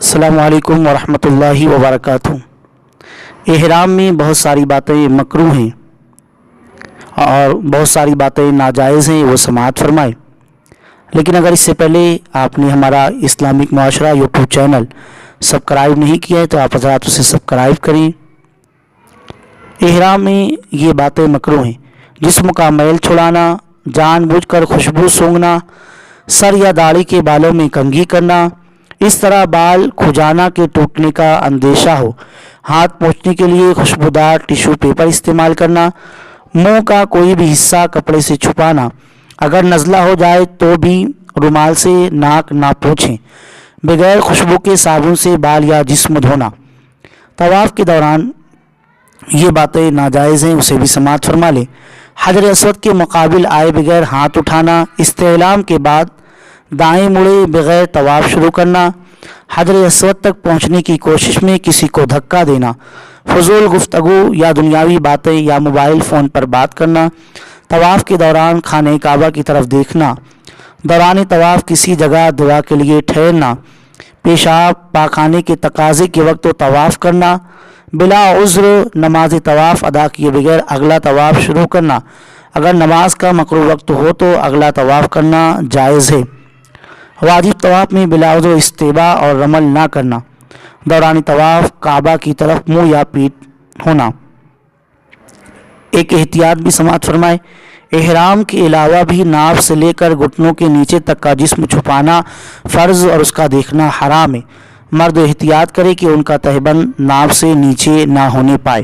السلام علیکم ورحمۃ اللہ وبرکاتہ۔ احرام میں بہت ساری باتیں مکروہ ہیں اور بہت ساری باتیں ناجائز ہیں، وہ سماعت فرمائیں۔ لیکن اگر اس سے پہلے آپ نے ہمارا اسلامک معاشرہ یوٹیوب چینل سبسکرائب نہیں کیا ہے تو آپ حضرات اسے سبسکرائب کریں۔ احرام میں یہ باتیں مکروہ ہیں: جسم کا میل چھڑانا، جان بوجھ کر خوشبو سونگھنا، سر یا داڑھی کے بالوں میں کنگھی کرنا، اس طرح بال کھجانا کے ٹوٹنے کا اندیشہ ہو، ہاتھ پوچھنے کے لیے خوشبودار ٹیشو پیپر استعمال کرنا، منہ کا کوئی بھی حصہ کپڑے سے چھپانا، اگر نزلہ ہو جائے تو بھی رومال سے ناک نہ پوچھیں، بغیر خوشبو کے صابن سے بال یا جسم دھونا۔ طواف کے دوران یہ باتیں ناجائز ہیں، اسے بھی سماعت فرما لیں۔ حجر اسود کے مقابل آئے بغیر ہاتھ اٹھانا، استعلام کے بعد دائیں مڑے بغیر طواف شروع کرنا، حجر اسود تک پہنچنے کی کوشش میں کسی کو دھکا دینا، فضول گفتگو یا دنیاوی باتیں یا موبائل فون پر بات کرنا، طواف کے دوران خانہ کعبہ کی طرف دیکھنا، دوران طواف کسی جگہ دعا کے لیے ٹھہرنا، پیشاب پاخانے کے تقاضے کے وقت طواف کرنا، بلا عذر نماز طواف ادا کیے بغیر اگلا طواف شروع کرنا، اگر نماز کا مقروء وقت ہو تو اگلا طواف کرنا جائز ہے۔ واجب طواف میں بلا عذر استباء اور رمل نہ کرنا، دوران طواف کعبہ کی طرف منہ یا پیٹھ ہونا۔ ایک احتیاط بھی سماعت فرمائے: احرام کے علاوہ بھی ناف سے لے کر گھٹنوں کے نیچے تک کا جسم چھپانا فرض اور اس کا دیکھنا حرام ہے۔ مرد احتیاط کرے کہ ان کا تہبند ناف سے نیچے نہ ہونے پائے۔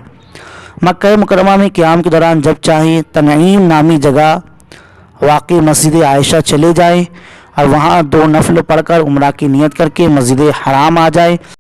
مکہ مکرمہ میں قیام کے دوران جب چاہیں تنعیم نامی جگہ واقع مسجد عائشہ چلے جائیں اور وہاں 2 نفل پڑھ کر عمرہ کی نیت کر کے مسجد حرام آ جائیں۔